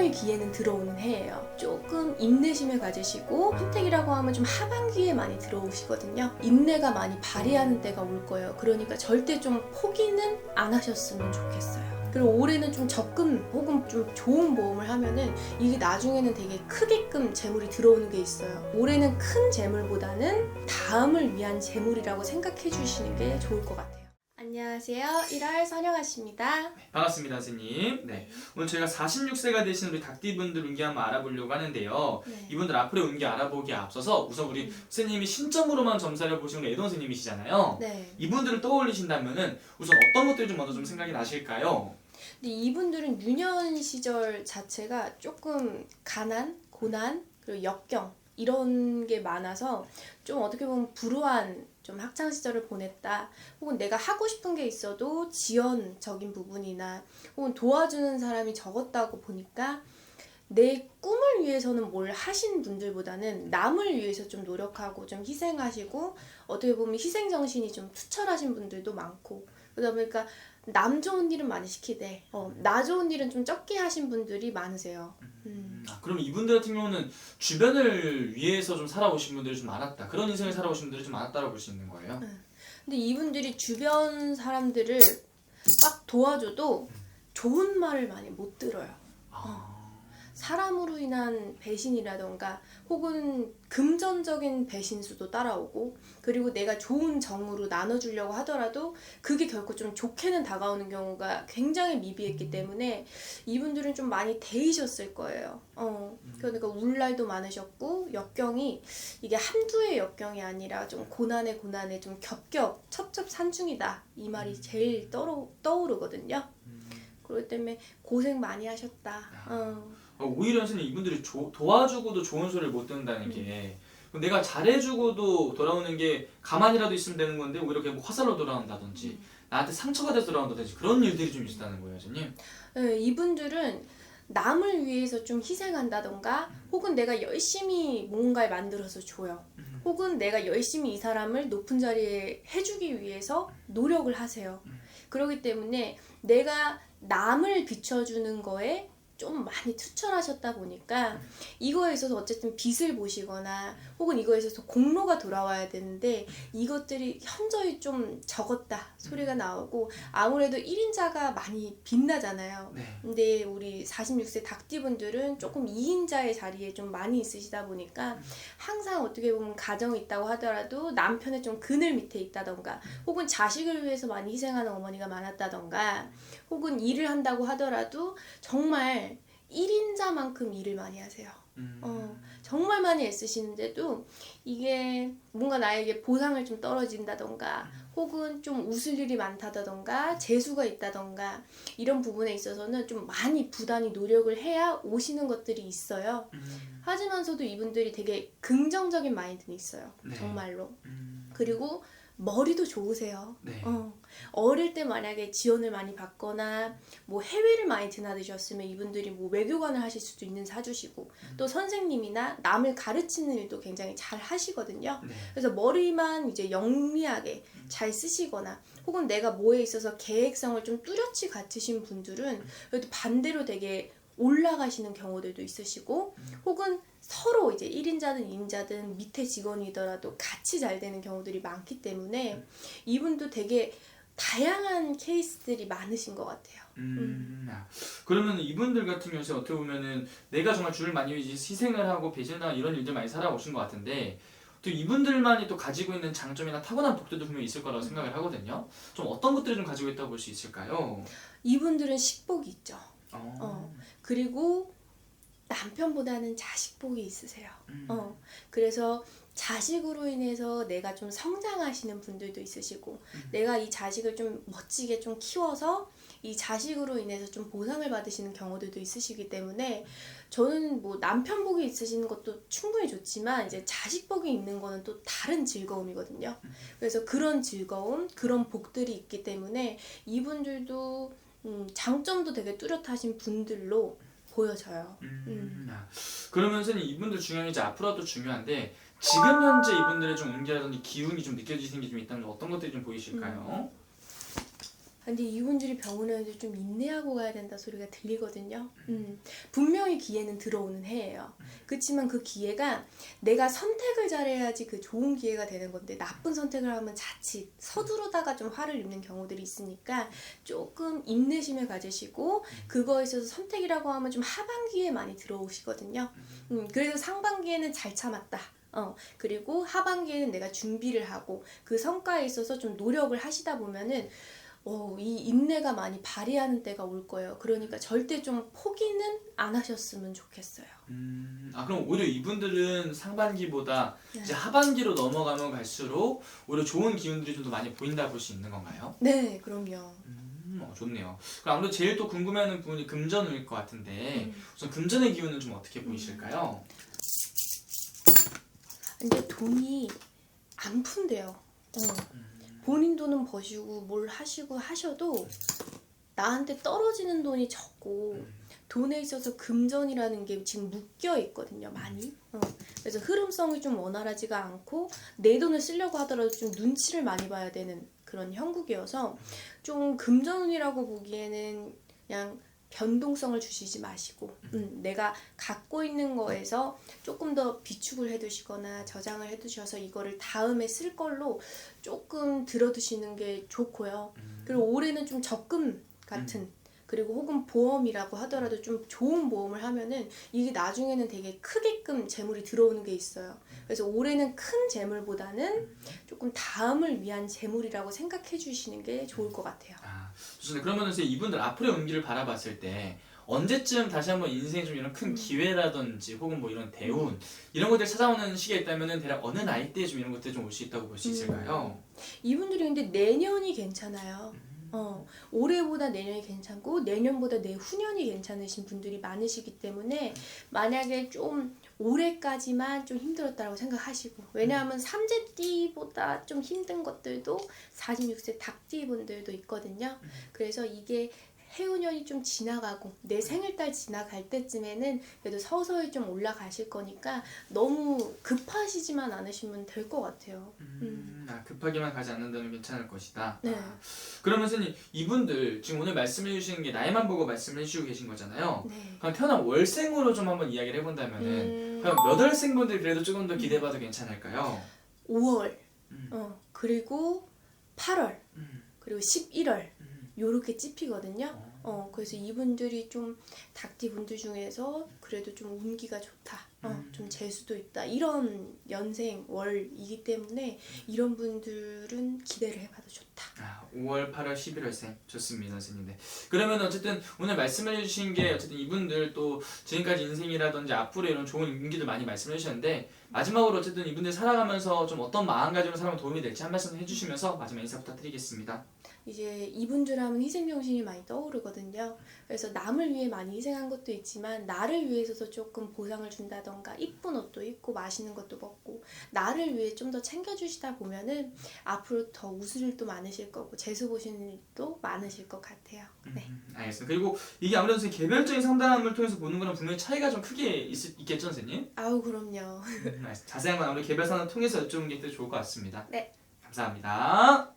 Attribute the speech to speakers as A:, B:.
A: 금토일 기에는 들어오는 해예요. 조금 인내심을 가지시고 평택이라고 하면 좀 하반기에 많이 들어오시거든요. 인내가 많이 발휘하는 때가 올 거예요. 그러니까 절대 좀 포기는 안 하셨으면 좋겠어요. 그리고 올해는 좀 적금 혹은 좀 좋은 모험을 하면은 이게 나중에는 되게 크게끔 재물이 들어오는 게 있어요. 올해는 큰 재물보다는 다음을 위한 재물이라고 생각해 주시는 게 좋을 것 같아요. 안녕하세요. 1월 선영아씨입니다.
B: 반갑습니다, 선생님. 네, 오늘 저희가 46세가 되신 우리 닭띠분들 운기 한번 알아보려고 하는데요.
A: 네.
B: 이분들 앞으로의 운기 알아보기에 앞서서 우선 우리 선생님이 신점으로만 점사를 보신 우리 애동 선생님이시잖아요.
A: 네.
B: 이분들을 떠올리신다면은 우선 어떤 것들이 좀 먼저 좀 생각이 나실까요?
A: 근데 이분들은 유년 시절 자체가 조금 가난, 고난, 그리고 역경 이런 게 많아서 좀 어떻게 보면 불우한 좀 학창 시절을 보냈다. 혹은 내가 하고 싶은 게 있어도 지연적인 부분이나 혹은 도와주는 사람이 적었다고 보니까 내 꿈을 위해서는 뭘 하신 분들보다는 남을 위해서 좀 노력하고 좀 희생하시고 어떻게 보면 희생정신이 좀 투철하신 분들도 많고 그러다 보니까 남 좋은 일은 많이 시키되 나 좋은 일은 좀 적게 하신 분들이 많으세요.
B: 그럼 이분들 같은 경우는 주변을 위해서 좀 살아오신 분들이 좀 많았다. 그런 인생을 살아오신 분들이 좀 많았다고 볼 수 있는 거예요.
A: 근데 이분들이 주변 사람들을 막 도와줘도 좋은 말을 많이 못 들어요. 사람으로 인한 배신이라던가 혹은 금전적인 배신수도 따라오고 그리고 내가 좋은 정으로 나눠주려고 하더라도 그게 결코 좀 좋게는 다가오는 경우가 굉장히 미비했기 때문에 이분들은 좀 많이 데이셨을 거예요. 그러니까 울날도 많으셨고 역경이 이게 한두의 역경이 아니라 좀 고난에 고난에 좀 겹겹 첩첩산중이다 이 말이 제일 떠오르거든요. 그렇기 때문에 고생 많이 하셨다.
B: 오히려 선생님 이분들이 도와주고도 좋은 소리를 못 듣는다는 게 내가 잘해주고도 돌아오는 게 가만히라도 있으면 되는 건데 오히려 그냥 뭐 화살로 돌아온다든지 나한테 상처가 돼서 돌아온다든지 그런 일들이 좀 있다는 거예요, 선생님.
A: 네, 이분들은 남을 위해서 좀 희생한다던가 혹은 내가 열심히 뭔가를 만들어서 줘요. 혹은 내가 열심히 이 사람을 높은 자리에 해주기 위해서 노력을 하세요. 그렇기 때문에 내가 남을 비춰주는 거에 좀 많이 투철하셨다 보니까 이거에 있어서 어쨌든 빛을 보시거나 혹은 이거에 있어서 공로가 돌아와야 되는데 이것들이 현저히 좀 적었다 소리가 나오고 아무래도 1인자가 많이 빛나잖아요.
B: 네.
A: 근데 우리 46세 닭띠분들은 조금 2인자의 자리에 좀 많이 있으시다 보니까 항상 어떻게 보면 가정이 있다고 하더라도 남편의 좀 그늘 밑에 있다던가 혹은 자식을 위해서 많이 희생하는 어머니가 많았다던가 혹은 일을 한다고 하더라도 정말 1인자만큼 일을 많이 하세요. 정말 많이 애쓰시는데도 이게 뭔가 나에게 보상을 좀 떨어진다던가 혹은 좀 웃을 일이 많다던가 재수가 있다던가 이런 부분에 있어서는 좀 많이 부단히 노력을 해야 오시는 것들이 있어요. 하지만서도 이분들이 되게 긍정적인 마인드는 있어요.
B: 네.
A: 정말로. 그리고 머리도 좋으세요.
B: 네.
A: 어릴 때 만약에 지원을 많이 받거나 뭐 해외를 많이 드나드셨으면 이분들이 뭐 외교관을 하실 수도 있는 사주시고 또 선생님이나 남을 가르치는 일도 굉장히 잘 하시거든요.
B: 네.
A: 그래서 머리만 이제 영리하게 잘 쓰시거나 혹은 내가 뭐에 있어서 계획성을 좀 뚜렷이 갖추신 분들은 그래도 반대로 되게 올라가시는 경우들도 있으시고 혹은 서로 이제 1인자든 2인자든 밑에 직원이더라도 같이 잘 되는 경우들이 많기 때문에 이분도 되게 다양한 케이스들이 많으신 것 같아요.
B: 그러면 이분들 같은 경우에 어떻게 보면은 내가 정말 주를 많이 희생을 하고 배신하고 이런 일들 많이 살아오신 것 같은데 또 이분들만이 또 가지고 있는 장점이나 타고난 복들도 분명히 있을 거라고 생각을 하거든요. 좀 어떤 것들을 좀 가지고 있다고 볼 수 있을까요?
A: 이분들은 식복이 있죠. 그리고 남편보다는 자식복이 있으세요. 그래서 자식으로 인해서 내가 좀 성장하시는 분들도 있으시고 내가 이 자식을 좀 멋지게 좀 키워서 이 자식으로 인해서 좀 보상을 받으시는 경우들도 있으시기 때문에 저는 뭐 남편복이 있으시는 것도 충분히 좋지만 이제 자식복이 있는 거는 또 다른 즐거움이거든요. 그래서 그런 즐거움, 그런 복들이 있기 때문에 이분들도 장점도 되게 뚜렷하신 분들로 보여져요.
B: 그러면 선생님 이분들 중요한 이제 앞으로도 중요한데 지금 현재 이분들의 좀 운기라든지 기운이 좀 느껴지시는 게 좀 있다면 어떤 것들이 좀 보이실까요?
A: 근데 이분들이 병원에 오는데 좀 인내하고 가야 된다 소리가 들리거든요. 분명히 기회는 들어오는 해예요. 그렇지만 그 기회가 내가 선택을 잘해야지 그 좋은 기회가 되는 건데 나쁜 선택을 하면 자칫 서두르다가 좀 화를 입는 경우들이 있으니까 조금 인내심을 가지시고 그거에 있어서 선택이라고 하면 좀 하반기에 많이 들어오시거든요. 그래서 상반기에는 잘 참았다. 그리고 하반기에는 내가 준비를 하고 그 성과에 있어서 좀 노력을 하시다 보면은 이 인내가 많이 발휘하는 때가 올 거예요. 그러니까 절대 좀 포기는 안 하셨으면 좋겠어요.
B: 그럼 오히려 이분들은 상반기보다
A: 네.
B: 이제 하반기로 넘어가면 갈수록 오히려 좋은 기운들이 좀 더 많이 보인다 볼 수 있는 건가요?
A: 네, 그럼요.
B: 좋네요. 그럼 아무래도 제일 또 궁금해하는 부분이 금전일 것 같은데 우선 금전의 기운은 좀 어떻게 보이실까요?
A: 근데 돈이 안 푼대요. 본인 돈은 버시고 뭘 하시고 하셔도 나한테 떨어지는 돈이 적고 돈에 있어서 금전이라는 게 지금 묶여 있거든요, 많이. 그래서 흐름성이 좀 원활하지가 않고 내 돈을 쓰려고 하더라도 좀 눈치를 많이 봐야 되는 그런 형국이어서 좀 금전운이라고 보기에는 그냥 변동성을 주시지 마시고 내가 갖고 있는 거에서 조금 더 비축을 해두시거나 저장을 해두셔서 이거를 다음에 쓸 걸로 조금 들어두시는 게 좋고요. 그리고 올해는 좀 적금 같은 그리고 혹은 보험이라고 하더라도 좀 좋은 보험을 하면은 이게 나중에는 되게 크게끔 재물이 들어오는 게 있어요. 그래서 올해는 큰 재물보다는 조금 다음을 위한 재물이라고 생각해 주시는 게 좋을 것 같아요.
B: 좋습니다. 그러면 이제 이분들 앞으로의 운기를 바라봤을 때 언제쯤 다시 한번 인생에 좀 이런 큰 기회라든지 혹은 뭐 이런 대운 이런 것들 찾아오는 시기가 있다면은 대략 어느 나이 때 좀 이런 것들이 좀 올 수 있다고 볼 수 있을까요?
A: 이분들이 근데 내년이 괜찮아요. 올해보다 내년이 괜찮고 내년보다 내후년이 괜찮으신 분들이 많으시기 때문에 만약에 좀 올해까지만 좀 힘들었다고 생각하시고 왜냐하면 삼재띠보다 좀 힘든 것들도 46세 닭띠 분들도 있거든요. 그래서 이게 해운년이 좀 지나가고 내 생일달 지나갈 때쯤에는 그래도 서서히 좀 올라가실 거니까 너무 급하시지만 않으시면 될 것 같아요.
B: 급하게만 가지 않는다면 괜찮을 것이다.
A: 네.
B: 그러면 선생님 이분들 지금 오늘 말씀해 주시는 게 나이만 보고 말씀을 해주시고 계신 거잖아요.
A: 네.
B: 그럼 태어난 월생으로 좀 한번 이야기를 해본다면은 그럼 몇 월생분들 그래도 조금 더 기대해봐도 괜찮을까요?
A: 5월, 그리고 8월, 그리고 11월 요렇게 찝히거든요. 그래서 이분들이 좀 닭띠 분들 중에서 그래도 좀 운기가 좋다, 좀 재수도 있다 이런 연생 월이기 때문에 이런 분들은 기대를 해봐도 좋다.
B: 5월, 8월, 11월생 좋습니다, 선생님. 네. 그러면 어쨌든 오늘 말씀해 주신 게 어쨌든 이분들 또 지금까지 인생이라든지 앞으로 이런 좋은 운기들 많이 말씀해 주셨는데 마지막으로 어쨌든 이분들 살아가면서 좀 어떤 마음가짐으로 살아가면 도움이 될지 한 말씀 해주시면서 마지막 인사 부탁드리겠습니다.
A: 이제 이분들 하면 희생정신이 많이 떠오르거든요. 그래서 남을 위해 많이 희생한 것도 있지만 나를 위해서도 조금 보상을 준다던가 이쁜 옷도 입고 맛있는 것도 먹고 나를 위해 좀 더 챙겨주시다 보면은 앞으로 더 웃을 일도 많으실 거고 재수 보시는 일도 많으실 것 같아요. 네.
B: 알겠습니다. 그리고 이게 아무래도 선생님 개별적인 상담을 통해서 보는 거랑 분명히 차이가 좀 크게 있겠죠, 선생님?
A: 아우 그럼요.
B: 자세한 건 아무래도 개별 상담을 통해서 여쭤보는 게 더 좋을 것 같습니다.
A: 네.
B: 감사합니다.